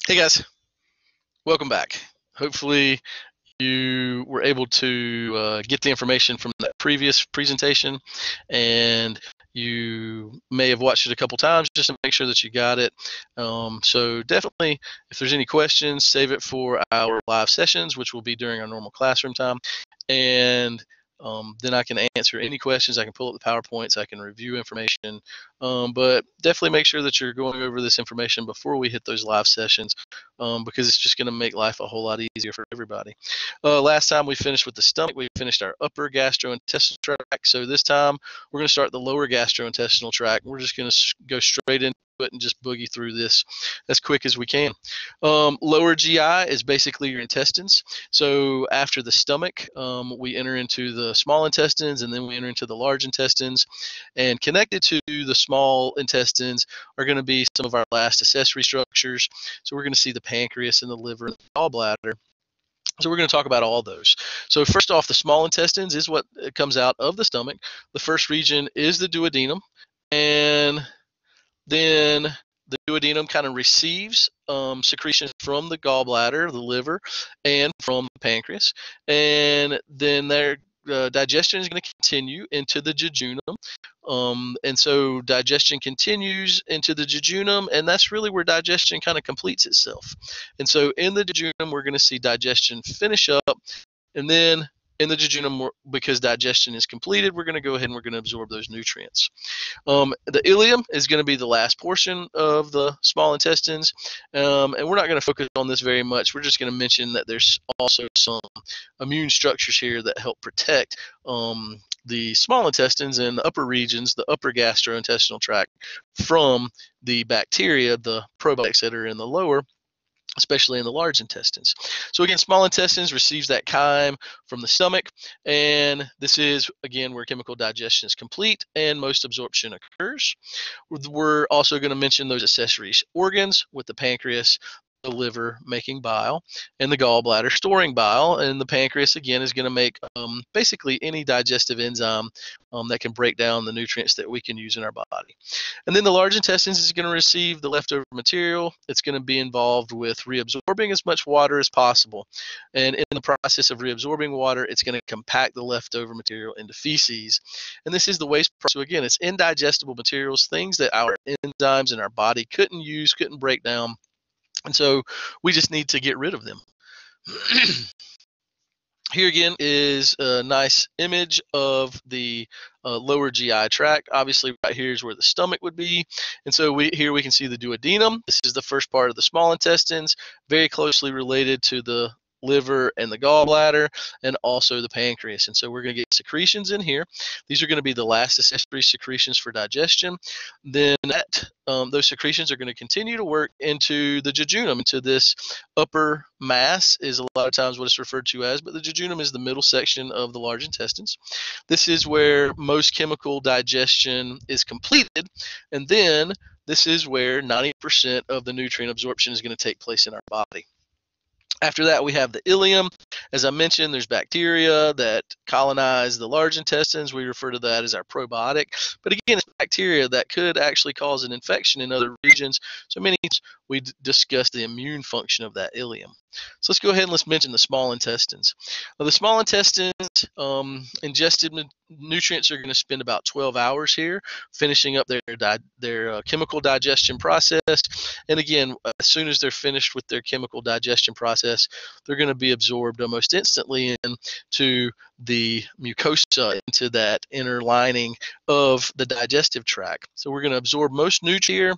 Hey guys, welcome back. Hopefully you were able to get the information from that previous presentation, and you may have watched it a couple times just to make sure that you got it. So definitely, if there's any questions, save it for our live sessions, which will be during our normal classroom time. And then I can answer any questions. I can pull up the PowerPoints. I can review information. But definitely make sure that you're going over this information before we hit those live sessions, because it's just going to make life a whole lot easier for everybody. Last time we finished with the stomach. We finished our upper gastrointestinal tract. So this time we're going to start the lower gastrointestinal tract. We're just going to go straight into it and just boogie through this as quick as we can. Lower GI is basically your intestines. So after the stomach, we enter into the small intestines, and then we enter into the large intestines. And connected to the small intestines are going to be some of our last accessory structures. So we're going to see the pancreas and the liver and the gallbladder. So we're going to talk about all those. So first off, the small intestines is what comes out of the stomach. The first region is the duodenum, and then the duodenum kind of receives secretions from the gallbladder, the liver, and from the pancreas. And then their digestion is going to continue into the jejunum. And so digestion continues into the jejunum, and that's really where digestion kind of completes itself. And so in the jejunum, we're going to see digestion finish up, and then in the jejunum, because digestion is completed, we're going to go ahead and we're going to absorb those nutrients. The ileum is going to be the last portion of the small intestines, and we're not going to focus on this very much. We're just going to mention that there's also some immune structures here that help protect the small intestines and the upper regions, the upper gastrointestinal tract, from the bacteria, the probiotics that are in the lower, especially in the large intestines. So again, small intestines receives that chyme from the stomach, and this is, again, where chemical digestion is complete and most absorption occurs. We're also going to mention those accessory organs, with the pancreas, the liver making bile, and the gallbladder storing bile. And the pancreas, again, is going to make basically any digestive enzyme that can break down the nutrients that we can use in our body. And then the large intestines is going to receive the leftover material. It's going to be involved with reabsorbing as much water as possible. And in the process of reabsorbing water, it's going to compact the leftover material into feces. And this is the waste process. So again, it's indigestible materials, things that our enzymes in our body couldn't use, couldn't break down. And so we just need to get rid of them. Here again is a nice image of the lower GI tract. Obviously, right here is where the stomach would be. And so here we can see the duodenum. This is the first part of the small intestines, very closely related to the liver and the gallbladder, and also the pancreas. And so we're going to get secretions in here. These are going to be the last accessory secretions for digestion. Then those secretions are going to continue to work into the jejunum, into this upper mass is a lot of times what it's referred to as, but the jejunum is the middle section of the large intestines. This is where most chemical digestion is completed, and then this is where 90% of the nutrient absorption is going to take place in our body. After that, we have the ileum. As I mentioned, there's bacteria that colonize the large intestines. We refer to that as our probiotic. But again, it's bacteria that could actually cause an infection in other regions. So many times we discuss the immune function of that ileum. So let's go ahead and let's mention the small intestines. The small intestines, ingested nutrients are going to spend about 12 hours here, finishing up their chemical digestion process. And again, as soon as they're finished with their chemical digestion process, they're going to be absorbed almost instantly into the mucosa, into that inner lining of the digestive tract. So we're going to absorb most nutrients here.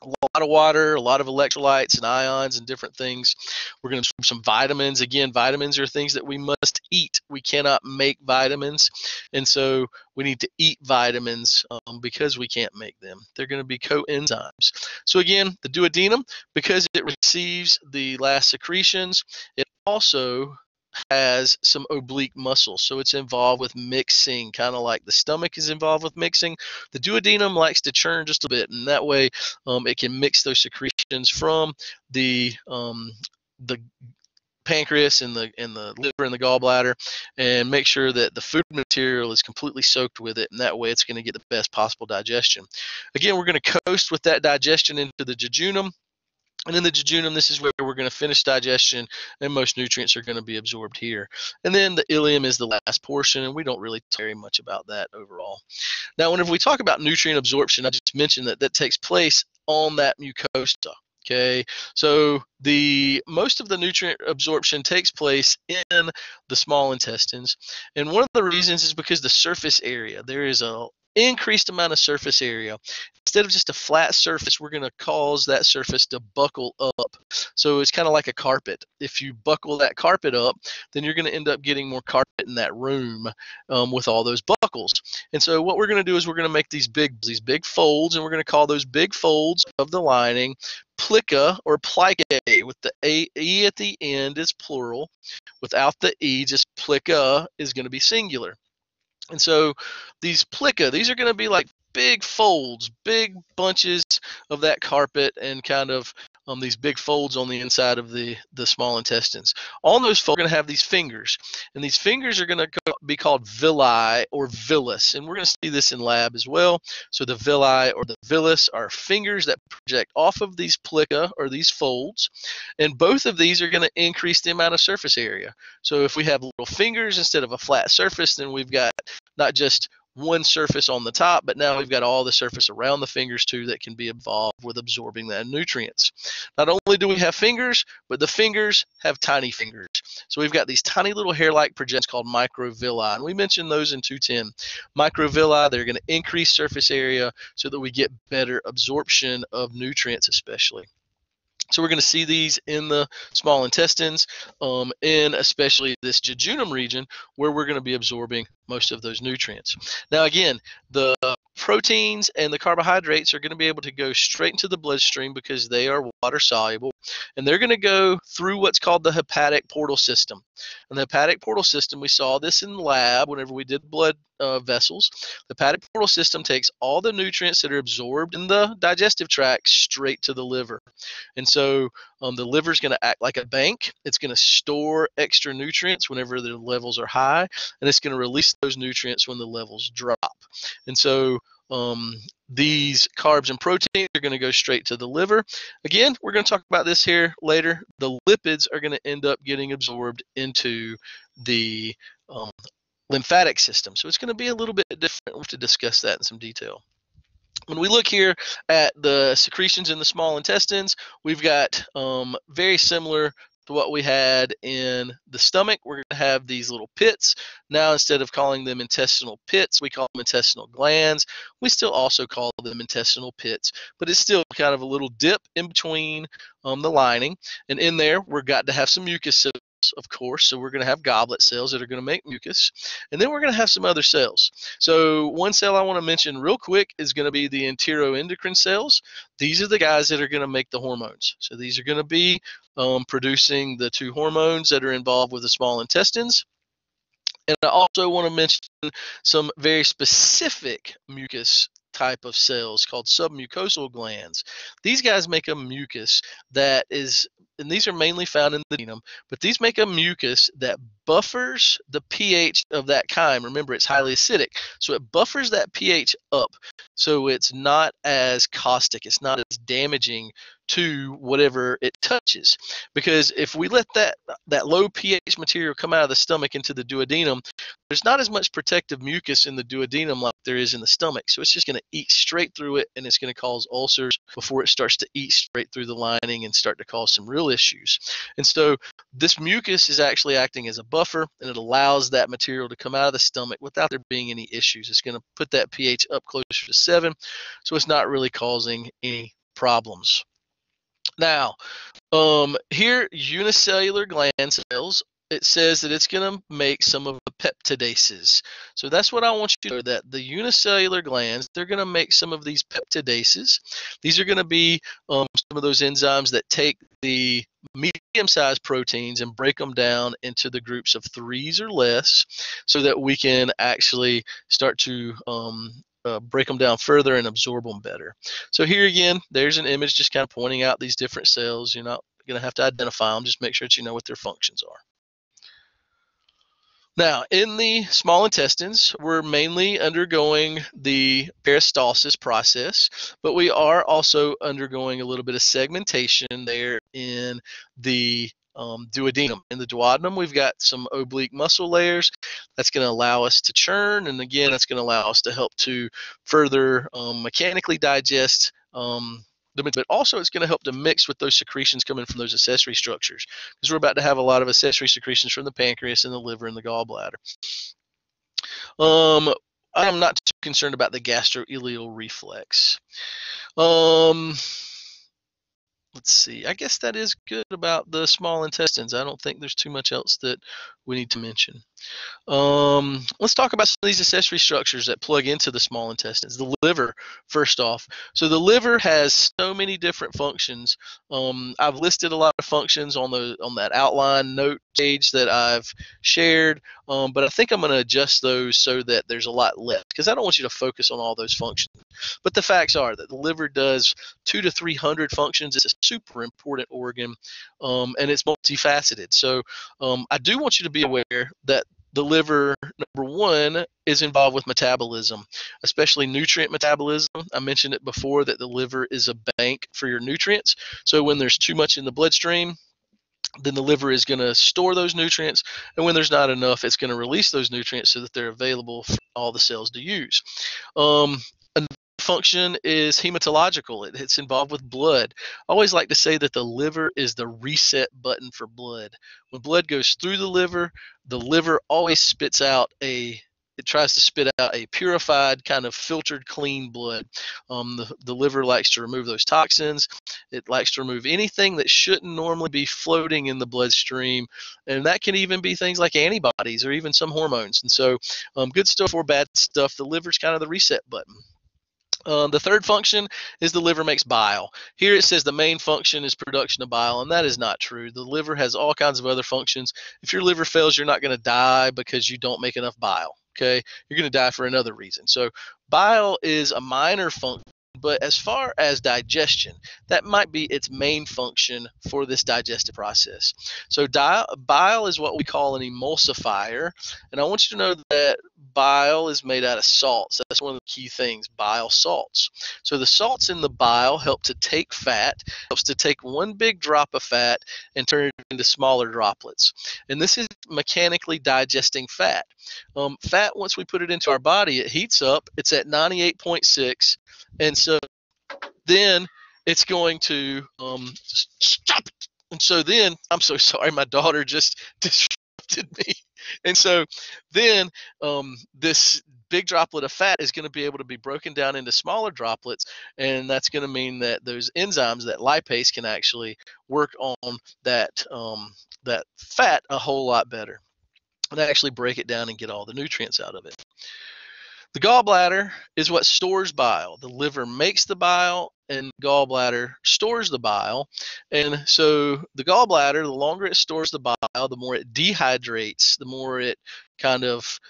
A lot of water, a lot of electrolytes and ions and different things. We're going to absorb some vitamins. Again, vitamins are things that we must eat. We cannot make vitamins, and so we need to eat vitamins because we can't make them. They're going to be coenzymes. So again, the duodenum, because it receives the last secretions, it also has some oblique muscles, so it's involved with mixing, kind of like the stomach is involved with mixing. The duodenum likes to churn just a bit, and that way it can mix those secretions from the pancreas and the liver and the gallbladder, and make sure that the food material is completely soaked with it, and that way it's going to get the best possible digestion. Again, we're going to coast with that digestion into the jejunum. And in the jejunum, this is where we're going to finish digestion, and most nutrients are going to be absorbed here. And then the ileum is the last portion, and we don't really talk very much about that overall. Now, whenever we talk about nutrient absorption, I just mentioned that that takes place on that mucosa. Okay, so most of the nutrient absorption takes place in the small intestines, and one of the reasons is because the surface area, there is a increased amount of surface area. Instead of just a flat surface, we're going to cause that surface to buckle up. So it's kind of like a carpet. If you buckle that carpet up, then you're going to end up getting more carpet in that room with all those buckles. And so what we're going to do is we're going to make these big folds, and we're going to call those big folds of the lining plica or plicae, with the e at the end is plural. Without the e, just plica is going to be singular. And so these plica, these are going to be like big folds, big bunches of that carpet, and kind of these big folds on the inside of the small intestines. On those folds are going to have these fingers, and these fingers are going to be called villi or villus, and we're going to see this in lab as well. So the villi or the villus are fingers that project off of these plica or these folds, and both of these are going to increase the amount of surface area. So if we have little fingers instead of a flat surface, then we've got not just one surface on the top, but now we've got all the surface around the fingers too that can be involved with absorbing the nutrients. Not only do we have fingers, but the fingers have tiny fingers. So we've got these tiny little hair-like projections called microvilli, and we mentioned those in 210. Microvilli, they're going to increase surface area so that we get better absorption of nutrients especially. So we're going to see these in the small intestines, in especially this jejunum region, where we're going to be absorbing most of those nutrients. Now again, the proteins and the carbohydrates are going to be able to go straight into the bloodstream because they are water soluble, and they're going to go through what's called the hepatic portal system. And the hepatic portal system, we saw this in the lab whenever we did blood vessels. The hepatic portal system takes all the nutrients that are absorbed in the digestive tract straight to the liver. And so the liver is going to act like a bank. It's going to store extra nutrients whenever the levels are high, and it's going to release those nutrients when the levels drop. And so these carbs and proteins are going to go straight to the liver. Again, we're going to talk about this here later. The lipids are going to end up getting absorbed into the lymphatic system. So it's going to be a little bit different. We'll have to discuss that in some detail. When we look here at the secretions in the small intestines, we've got very similar to what we had in the stomach. We're going to have these little pits. Now, instead of calling them intestinal pits, we call them intestinal glands. We still also call them intestinal pits, but it's still kind of a little dip in between the lining. And in there, we've got to have some mucus cells, of course. So we're going to have goblet cells that are going to make mucus, and then we're going to have some other cells. So one cell I want to mention real quick is going to be the enteroendocrine cells. These are the guys that are going to make the hormones. So these are going to be producing the two hormones that are involved with the small intestines. And I also want to mention some very specific mucus type of cells called submucosal glands. These guys make a mucus that is, and these are mainly found in the duodenum, but these make a mucus that buffers the pH of that chyme. Remember, it's highly acidic, so it buffers that pH up so it's not as caustic, it's not as damaging to whatever it touches. Because if we let that low pH material come out of the stomach into the duodenum, there's not as much protective mucus in the duodenum like there is in the stomach. So it's just going to eat straight through it, and it's going to cause ulcers before it starts to eat straight through the lining and start to cause some real issues. And so this mucus is actually acting as a buffer, and it allows that material to come out of the stomach without there being any issues. It's going to put that pH up closer to 7, so it's not really causing any problems. Now, here, unicellular gland cells, it says that it's going to make some of the peptidases. So that's what I want you to know, that the unicellular glands, they're going to make some of these peptidases. These are going to be some of those enzymes that take the medium-sized proteins and break them down into the groups of 3s or less, so that we can actually start to break them down further and absorb them better. So here again, there's an image just kind of pointing out these different cells. You're not going to have to identify them, just make sure that you know what their functions are. Now, in the small intestines, we're mainly undergoing the peristalsis process, but we are also undergoing a little bit of segmentation there in the duodenum. In the duodenum, we've got some oblique muscle layers that's going to allow us to churn, and again, that's going to allow us to help to further mechanically digest but also it's going to help to mix with those secretions coming from those accessory structures, because we're about to have a lot of accessory secretions from the pancreas and the liver and the gallbladder. I'm not too concerned about the gastroileal reflex. Let's see. I guess that is good about the small intestines. I don't think there's too much else that we need to mention. Let's talk about some of these accessory structures that plug into the small intestines. The liver, first off. So the liver has so many different functions. I've listed a lot of functions on that outline note page that I've shared, but I think I'm going to adjust those so that there's a lot less, because I don't want you to focus on all those functions. But the facts are that the liver does 200 to 300 functions. It's a super important organ, and it's multifaceted. So I do want you to be aware that the liver, number one, is involved with metabolism, especially nutrient metabolism. I mentioned it before that the liver is a bank for your nutrients. So when there's too much in the bloodstream, then the liver is going to store those nutrients, and when there's not enough, it's going to release those nutrients so that they're available for all the cells to use. Another function is hematological. It's involved with blood. I always like to say that the liver is the reset button for blood. When blood goes through the liver always spits out it tries to spit out a purified, kind of filtered, clean blood. The liver likes to remove those toxins. It likes to remove anything that shouldn't normally be floating in the bloodstream, and that can even be things like antibodies or even some hormones. And so, good stuff or bad stuff, the liver's kind of the reset button. The third function is the liver makes bile. Here it says the main function is production of bile, and that is not true. The liver has all kinds of other functions. If your liver fails, you're not going to die because you don't make enough bile. Okay, you're going to die for another reason. So bile is a minor function, but as far as digestion, that might be its main function for this digestive process. So bile is what we call an emulsifier, and I want you to know that bile is made out of salts. That's one of the key things, bile salts. So the salts in the bile help to take fat, helps to take one big drop of fat and turn it into smaller droplets. And this is mechanically digesting fat. Fat, once we put it into our body, it heats up. It's at 98.6, and so then it's going to stop it. And so then, I'm so sorry, my daughter just disrupted me. And so then this big droplet of fat is going to be able to be broken down into smaller droplets, and that's going to mean that those enzymes, that lipase, can actually work on that fat a whole lot better and actually break it down and get all the nutrients out of it. The gallbladder is what stores bile. The liver makes the bile, and the gallbladder stores the bile. And so the gallbladder, the longer it stores the bile, the more it dehydrates, the more it kind of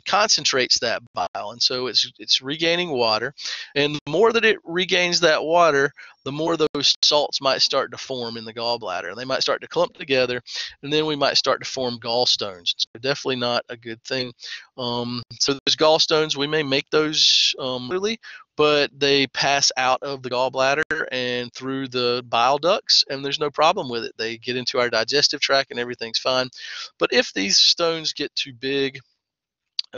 concentrates that bile. And so it's regaining water. And the more that it regains that water, the more those salts might start to form in the gallbladder. And they might start to clump together, and then we might start to form gallstones. So definitely not a good thing. So those gallstones, we may make those literally, but they pass out of the gallbladder and through the bile ducts, and there's no problem with it. They get into our digestive tract and everything's fine. But if these stones get too big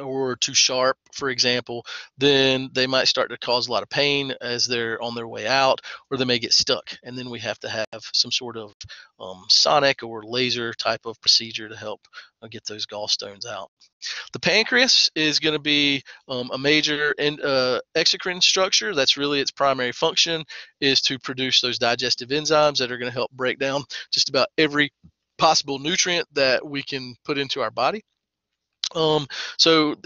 or too sharp, for example, then they might start to cause a lot of pain as they're on their way out, or they may get stuck, and then we have to have some sort of sonic or laser type of procedure to help get those gallstones out. The pancreas is going to be a major exocrine structure. That's really its primary function, is to produce those digestive enzymes that are going to help break down just about every possible nutrient that we can put into our body. So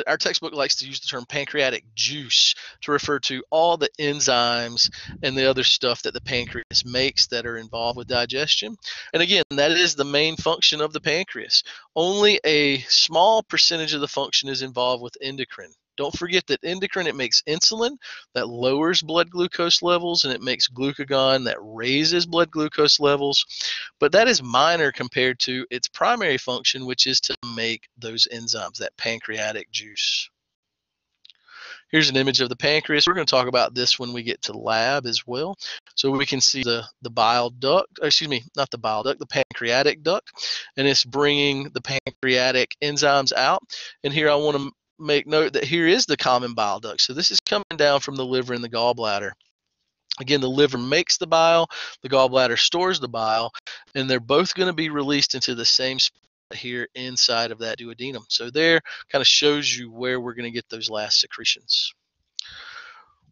our textbook likes to use the term pancreatic juice to refer to all the enzymes and the other stuff that the pancreas makes that are involved with digestion. And again, that is the main function of the pancreas. Only a small percentage of the function is involved with endocrine. Don't forget that endocrine, it makes insulin that lowers blood glucose levels, and it makes glucagon that raises blood glucose levels. But that is minor compared to its primary function, which is to make those enzymes, that pancreatic juice. Here's an image of the pancreas. We're going to talk about this when we get to lab as well. So we can see the bile duct, excuse me, not the bile duct, the pancreatic duct, and it's bringing the pancreatic enzymes out. And here I want to make note that here is the common bile duct. So this is coming down from the liver and the gallbladder. Again, the liver makes the bile, the gallbladder stores the bile, and they're both going to be released into the same spot here inside of that duodenum. So there kind of shows you where we're going to get those last secretions.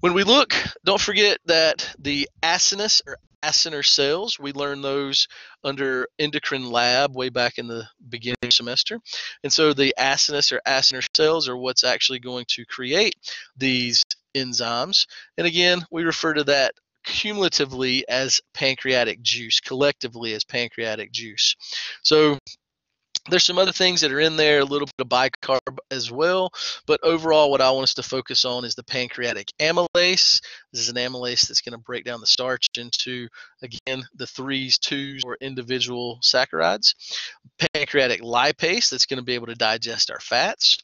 When we look, don't forget that the acinous or acinar cells, we learned those under endocrine lab way back in the beginning semester. And so the acinous or acinar cells are what's actually going to create these enzymes. And again, we refer to that cumulatively as pancreatic juice, collectively as pancreatic juice. So there's some other things that are in there, a little bit of bicarb as well, but overall what I want us to focus on is the pancreatic amylase. This is an amylase that's going to break down the starch into, again, the 3s, 2s, or individual saccharides. Pancreatic lipase that's going to be able to digest our fats.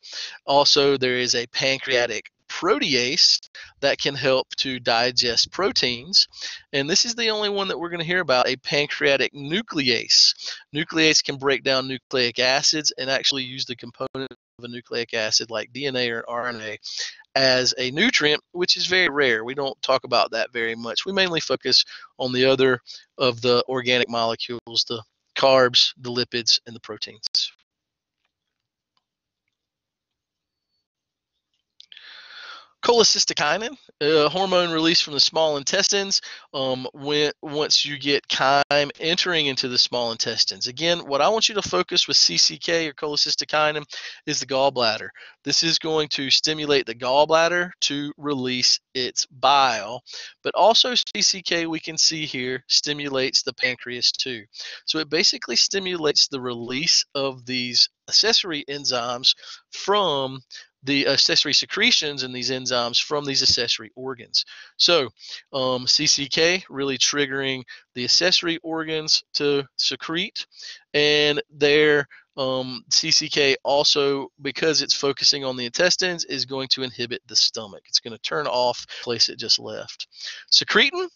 Also, there is a pancreatic protease that can help to digest proteins. And this is the only one that we're going to hear about, a pancreatic nuclease. Nuclease can break down nucleic acids and actually use the component of a nucleic acid like DNA or RNA as a nutrient, which is very rare. We don't talk about that very much. We mainly focus on the other of the organic molecules, the carbs, the lipids, and the proteins. Cholecystokinin, a hormone released from the small intestines once you get chyme entering into the small intestines. Again, what I want you to focus with CCK or cholecystokinin is the gallbladder. This is going to stimulate the gallbladder to release its bile, but also CCK, we can see here, stimulates the pancreas too. So it basically stimulates the release of these accessory enzymes from the accessory secretions and these enzymes from these accessory organs. So CCK really triggering the accessory organs to secrete, and their CCK also, because it's focusing on the intestines, is going to inhibit the stomach. It's going to turn off the place it just left. Secretin,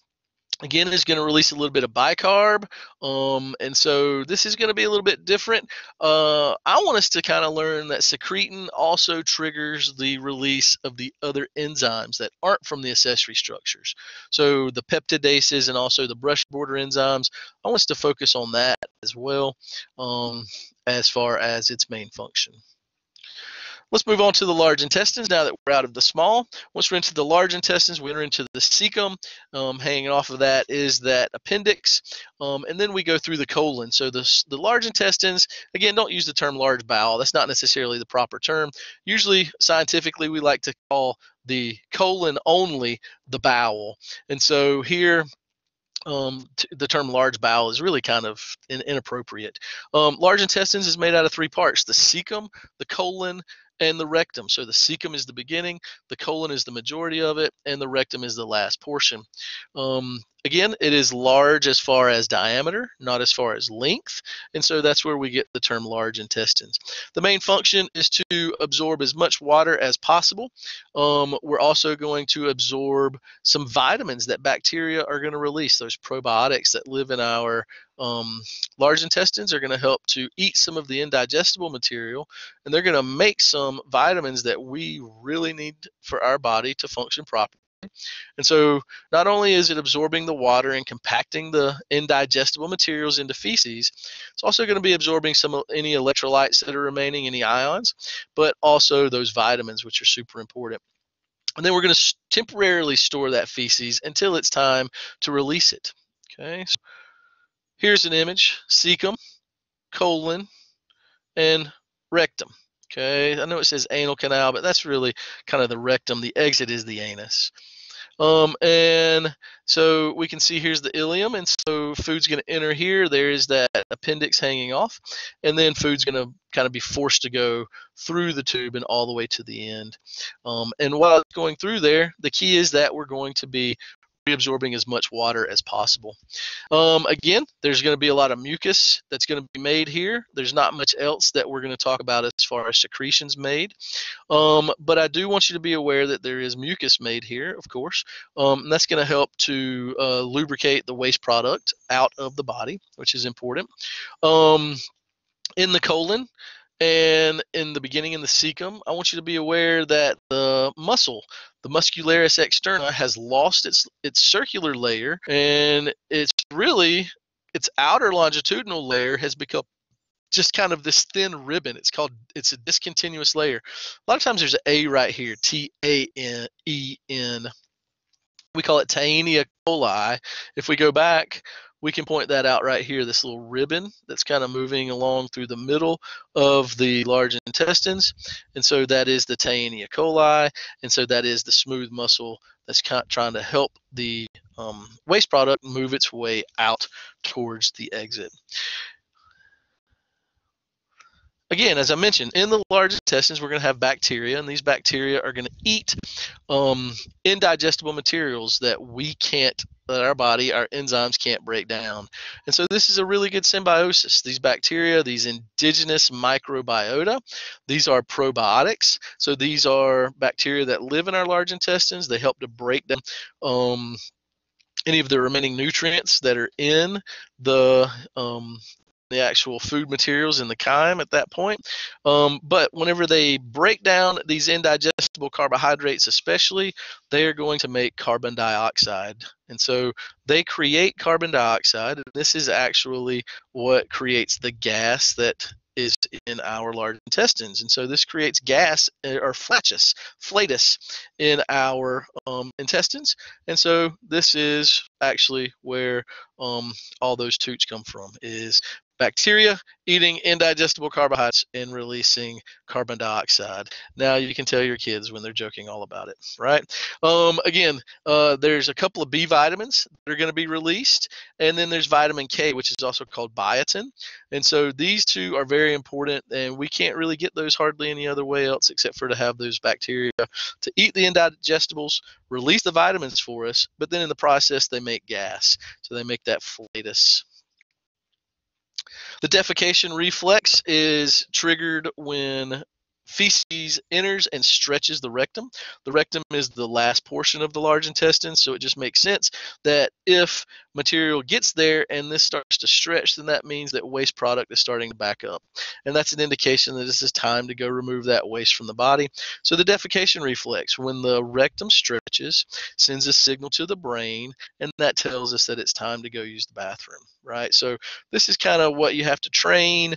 again, is going to release a little bit of bicarb, and so this is going to be a little bit different. I want us to kind of learn that secretin also triggers the release of the other enzymes that aren't from the accessory structures. So the peptidases and also the brush border enzymes, I want us to focus on that as well as far as its main function. Let's move on to the large intestines now that we're out of the small. Once we're into the large intestines, we enter into the cecum. Hanging off of that is that appendix, and then we go through the colon. So the large intestines, again, don't use the term large bowel. That's not necessarily the proper term. Usually, scientifically, we like to call the colon only the bowel. And so here, the term large bowel is really kind of inappropriate. Large intestines is made out of 3 parts: the cecum, the colon, and the rectum. So the cecum is the beginning, the colon is the majority of it, and the rectum is the last portion. Again, it is large as far as diameter, not as far as length, and so that's where we get the term large intestines. The main function is to absorb as much water as possible. We're also going to absorb some vitamins that bacteria are going to release. Those probiotics that live in our large intestines are going to help to eat some of the indigestible material, and they're going to make some vitamins that we really need for our body to function properly. And so not only is it absorbing the water and compacting the indigestible materials into feces, it's also going to be absorbing any electrolytes that are remaining, any ions, but also those vitamins, which are super important. And then we're going to temporarily store that feces until it's time to release it. Okay, so here's an image: cecum, colon, and rectum. Okay, I know it says anal canal, but that's really kind of the rectum. The exit is the anus. And so we can see here's the ileum, and so food's going to enter here. There's that appendix hanging off, and then food's going to kind of be forced to go through the tube and all the way to the end. And while it's going through there, the key is that we're going to be reabsorbing as much water as possible. Again, there's going to be a lot of mucus that's going to be made here. There's not much else that we're going to talk about as far as secretions made. But I do want you to be aware that there is mucus made here, of course, and that's going to help to lubricate the waste product out of the body, which is important. In the colon and in the beginning in the cecum, I want you to be aware that the muscle, the muscularis externa, has lost its circular layer, and its outer longitudinal layer has become just kind of this thin ribbon. It's a discontinuous layer. A lot of times there's an A right here, Taenen. We call it Taenia coli. If we go back, we can point that out right here, this little ribbon that's kind of moving along through the middle of the large intestines. And so that is the Taenia coli. And so that is the smooth muscle that's trying to help the waste product move its way out towards the exit. Again, as I mentioned, in the large intestines, we're going to have bacteria, and these bacteria are going to eat indigestible materials that our body, our enzymes can't break down. And so this is a really good symbiosis. These bacteria, these indigenous microbiota, these are probiotics. So these are bacteria that live in our large intestines. They help to break down any of the remaining nutrients that are in the actual food materials in the chyme at that point. But whenever they break down these indigestible carbohydrates especially, they are going to make carbon dioxide. And so they create carbon dioxide, and this is actually what creates the gas that is in our large intestines. And so this creates gas, or flatus in our intestines. And so this is actually where all those toots come from, is bacteria eating indigestible carbohydrates and releasing carbon dioxide. Now you can tell your kids when they're joking all about it, right? Again, there's a couple of B vitamins that are going to be released, and then there's vitamin K, which is also called biotin. And so these two are very important, and we can't really get those hardly any other way else except for to have those bacteria to eat the indigestibles, release the vitamins for us, but then in the process they make gas. So they make that flatus. The defecation reflex is triggered when feces enters and stretches the rectum. The rectum is the last portion of the large intestine, so it just makes sense that if material gets there and this starts to stretch, then that means that waste product is starting to back up. And that's an indication that this is time to go remove that waste from the body. So the defecation reflex, when the rectum stretches, sends a signal to the brain, and that tells us that it's time to go use the bathroom, right? So this is kind of what you have to train,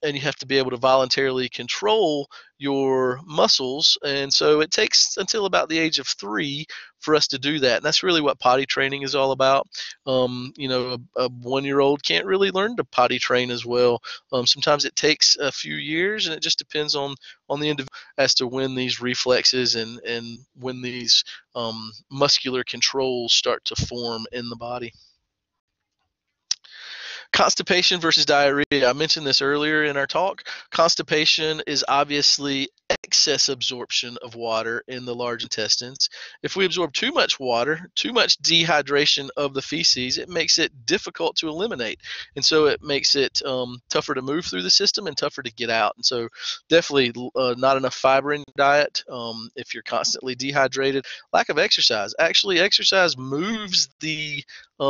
and you have to be able to voluntarily control your muscles. And so it takes until about the age of 3 for us to do that. And that's really what potty training is all about. You know, a 1-year-old can't really learn to potty train as well. Sometimes it takes a few years, and it just depends on the individual as to when these reflexes and when these muscular controls start to form in the body. Constipation versus diarrhea. I mentioned this earlier in our talk. Constipation is obviously excess absorption of water in the large intestines. If we absorb too much water, too much dehydration of the feces, it makes it difficult to eliminate. And so it makes it tougher to move through the system and tougher to get out. And so definitely not enough fiber in your diet if you're constantly dehydrated. Lack of exercise. Actually, exercise moves the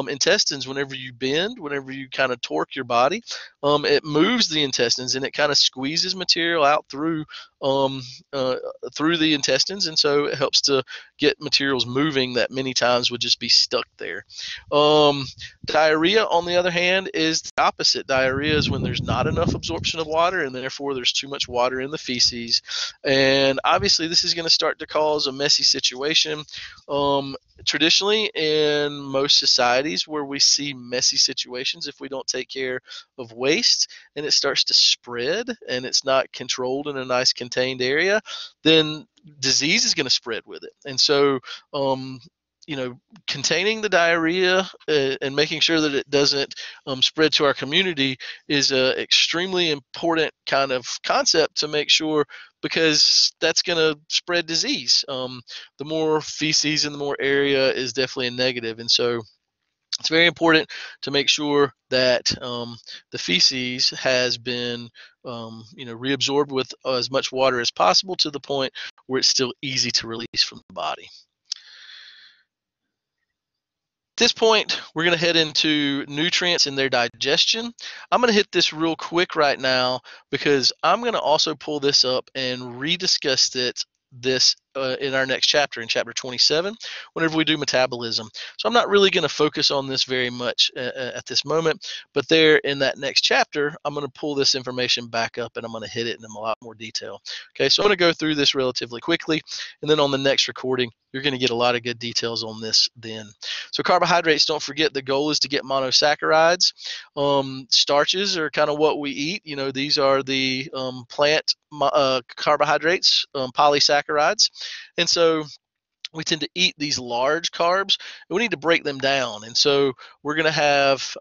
intestines whenever you bend, whenever you kind of torque your body. It moves the intestines, and it kind of squeezes material out through the intestines, and so it helps to get materials moving that many times would just be stuck there. Diarrhea, on the other hand, is the opposite. Diarrhea is when there's not enough absorption of water, and therefore there's too much water in the feces. And obviously this is going to start to cause a messy situation. Traditionally, in most societies where we see messy situations, if we don't take care of waste and it starts to spread and it's not controlled in a nice contained area, then disease is going to spread with it. And so, containing the diarrhea and making sure that it doesn't spread to our community is a extremely important kind of concept to make sure, because that's going to spread disease. The more feces in the more area is definitely a negative. And so it's very important to make sure that the feces has been reabsorbed with as much water as possible, to the point where it's still easy to release from the body. At this point, we're going to head into nutrients and their digestion. I'm going to hit this real quick right now, because I'm going to also pull this up and rediscuss this in our next chapter, in chapter 27, whenever we do metabolism. So I'm not really going to focus on this very much at this moment, but there in that next chapter, I'm going to pull this information back up and I'm going to hit it in a lot more detail. Okay, so I'm going to go through this relatively quickly, and then on the next recording, you're going to get a lot of good details on this then. So carbohydrates, don't forget, the goal is to get monosaccharides. Starches are kind of what we eat. These are the plant carbohydrates, polysaccharides. And so we tend to eat these large carbs, and we need to break them down. And so we're going to have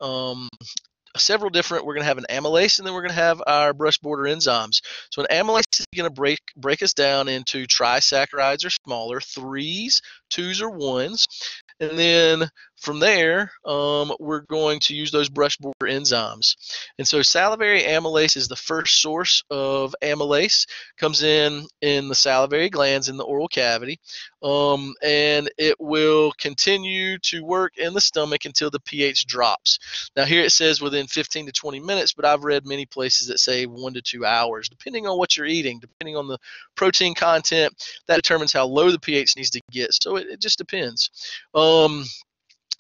several different. We're going to have an amylase, and then we're going to have our brush border enzymes. So an amylase is going to break us down into trisaccharides or smaller, 3s, 2s, or 1s. And then from there, we're going to use those brush border enzymes. And so salivary amylase is the first source of amylase. Comes in the salivary glands in the oral cavity, and it will continue to work in the stomach until the pH drops. Now here it says within 15 to 20 minutes, but I've read many places that say 1 to 2 hours, depending on what you're eating, depending on the protein content. That determines how low the pH needs to get. So it just depends.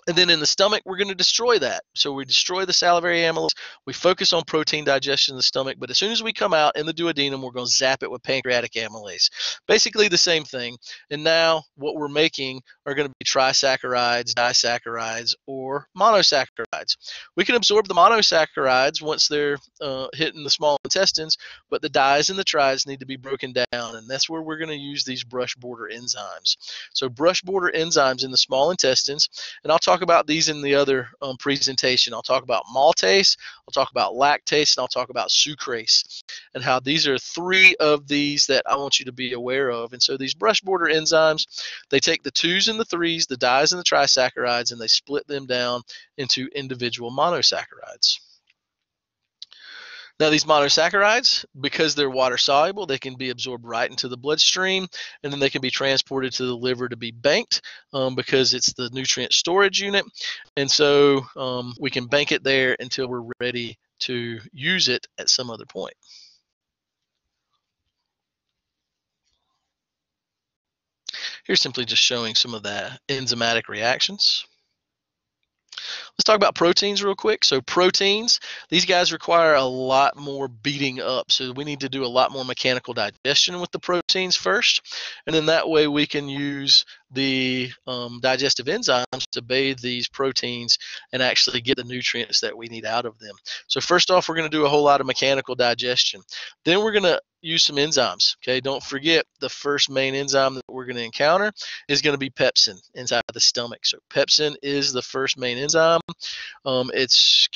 And then in the stomach, we're going to destroy that. So we destroy the salivary amylase. We focus on protein digestion in the stomach. But as soon as we come out in the duodenum, we're going to zap it with pancreatic amylase. Basically the same thing. And now what we're making are going to be trisaccharides, disaccharides, or monosaccharides. We can absorb the monosaccharides once they're hitting the small intestines, but the dis and the tris need to be broken down. And that's where we're going to use these brush border enzymes. So brush border enzymes in the small intestines, and I'll talk about these in the other presentation. I'll talk about maltase, I'll talk about lactase, and I'll talk about sucrase, and how these are 3 of these that I want you to be aware of. And so these brush border enzymes, they take the 2s and the 3s, the dis and the trisaccharides, and they split them down into individual monosaccharides. Now these monosaccharides, because they're water soluble, they can be absorbed right into the bloodstream, and then they can be transported to the liver to be banked, because it's the nutrient storage unit. And so we can bank it there until we're ready to use it at some other point. Here's simply just showing some of the enzymatic reactions. Let's talk about proteins real quick. So proteins, these guys require a lot more beating up. So we need to do a lot more mechanical digestion with the proteins first. And then that way we can use the digestive enzymes to bathe these proteins and actually get the nutrients that we need out of them. So first off, we're going to do a whole lot of mechanical digestion. Then we're going to use some enzymes. Okay, don't forget the first main enzyme that we're going to encounter is going to be pepsin inside the stomach. So pepsin is the first main enzyme. It's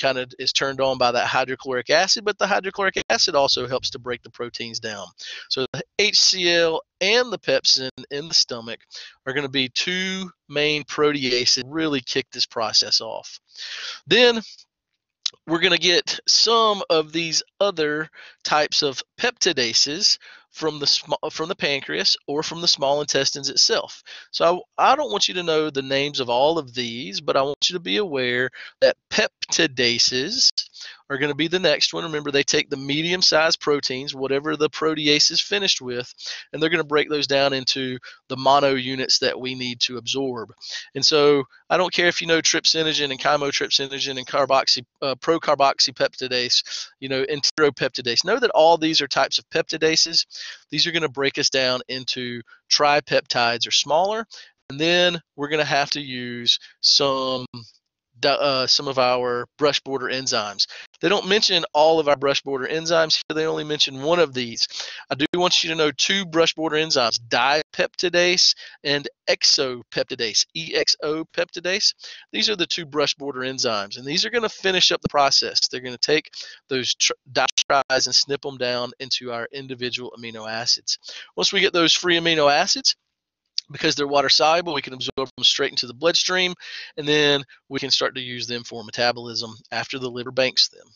turned on by that hydrochloric acid, but the hydrochloric acid also helps to break the proteins down. So the HCl and the pepsin in the stomach are going to be 2 main proteases that really kick this process off. Then we're going to get some of these other types of peptidases from the pancreas or from the small intestines itself. So I don't want you to know the names of all of these, but I want you to be aware that peptidases are going to be the next one. Remember, they take the medium-sized proteins, whatever the protease is finished with, and they're going to break those down into the mono units that we need to absorb. And so I don't care if you know trypsinogen and chymotrypsinogen and procarboxypeptidase, enteropeptidase. Know that all these are types of peptidases. These are going to break us down into tripeptides or smaller, and then we're going to have to use some some of our brush border enzymes. They don't mention all of our brush border enzymes here. They only mention one of these. I do want you to know two brush border enzymes, dipeptidase and exopeptidase, EXO-peptidase. These are the two brush border enzymes, and these are going to finish up the process. They're going to take those ditries and snip them down into our individual amino acids. Once we get those free amino acids, because they're water soluble, we can absorb them straight into the bloodstream, and then we can start to use them for metabolism after the liver banks them.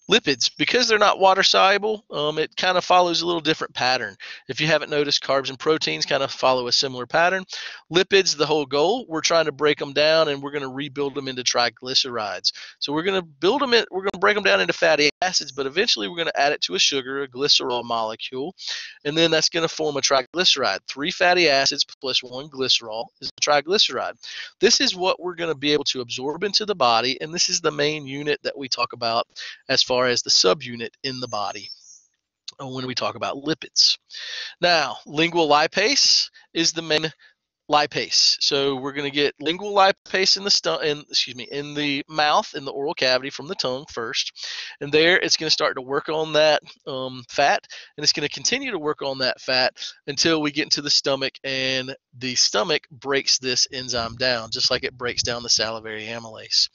Lipids, because they're not water soluble, it kind of follows a little different pattern. If you haven't noticed, carbs and proteins kind of follow a similar pattern. Lipids, the whole goal, we're trying to break them down, and we're going to rebuild them into triglycerides. So we're going to we're going to break them down into fatty acids, but eventually we're going to add it to a sugar, a glycerol molecule, and then that's going to form a triglyceride. 3 fatty acids plus 1 glycerol is a triglyceride. This is what we're going to be able to absorb into the body, and this is the main unit that we talk about as far as the subunit in the body when we talk about lipids. Now, lingual lipase is the main lipase. So we're going to get lingual lipase in the mouth, in the oral cavity from the tongue first, and there it's going to start to work on that fat, and it's going to continue to work on that fat until we get into the stomach, and the stomach breaks this enzyme down, just like it breaks down the salivary amylase.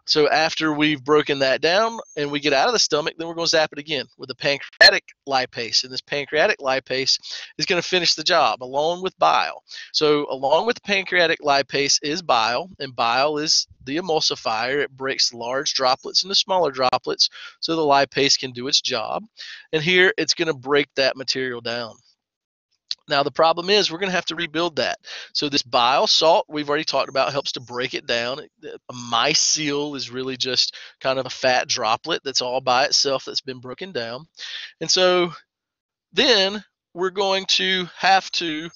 So after we've broken that down and we get out of the stomach, then we're going to zap it again with the pancreatic lipase, and this pancreatic lipase is going to finish the job along with bile. So along with the pancreatic lipase is bile, and bile is the emulsifier. It breaks large droplets into smaller droplets so the lipase can do its job, and here it's going to break that material down. Now the problem is we're going to have to rebuild that. So this bile salt we've already talked about helps to break it down. A mycel is really just kind of a fat droplet that's all by itself that's been broken down. And so then we're going to have to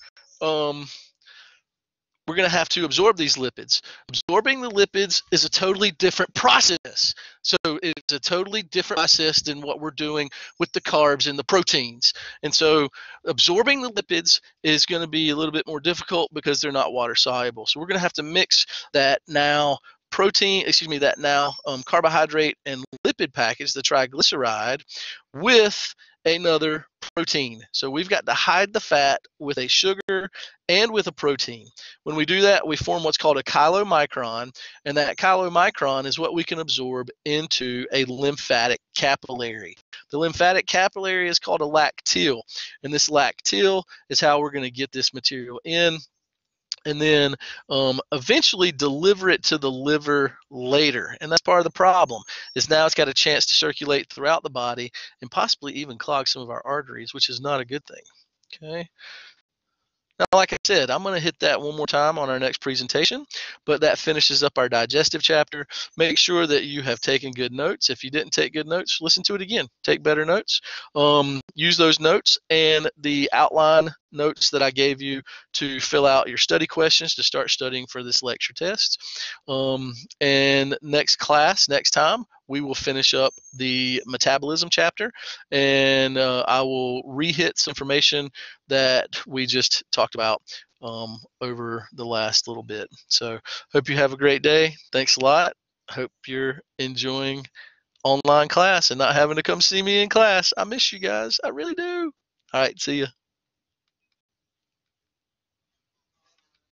absorb these lipids. Absorbing the lipids is a totally different process. So it's a totally different process than what we're doing with the carbs and the proteins. And so absorbing the lipids is going to be a little bit more difficult because they're not water soluble. So we're going to have to mix that now carbohydrate and lipid package, the triglyceride, with another protein. So we've got to hide the fat with a sugar and with a protein. When we do that, we form what's called a chylomicron, and that chylomicron is what we can absorb into a lymphatic capillary. The lymphatic capillary is called a lacteal, and this lacteal is how we're going to get this material in, and then eventually deliver it to the liver later. And that's part of the problem, is now it's got a chance to circulate throughout the body and possibly even clog some of our arteries, which is not a good thing. Okay. Now, like I said, I'm going to hit that one more time on our next presentation, but that finishes up our digestive chapter. Make sure that you have taken good notes. If you didn't take good notes, listen to it again. Take better notes. Use those notes and the outline notes that I gave you to fill out your study questions to start studying for this lecture test. And next time, we will finish up the metabolism chapter, and I will re-hit some information that we just talked about over the last little bit. So hope you have a great day. Thanks a lot. Hope you're enjoying online class and not having to come see me in class. I miss you guys. I really do. All right, see ya.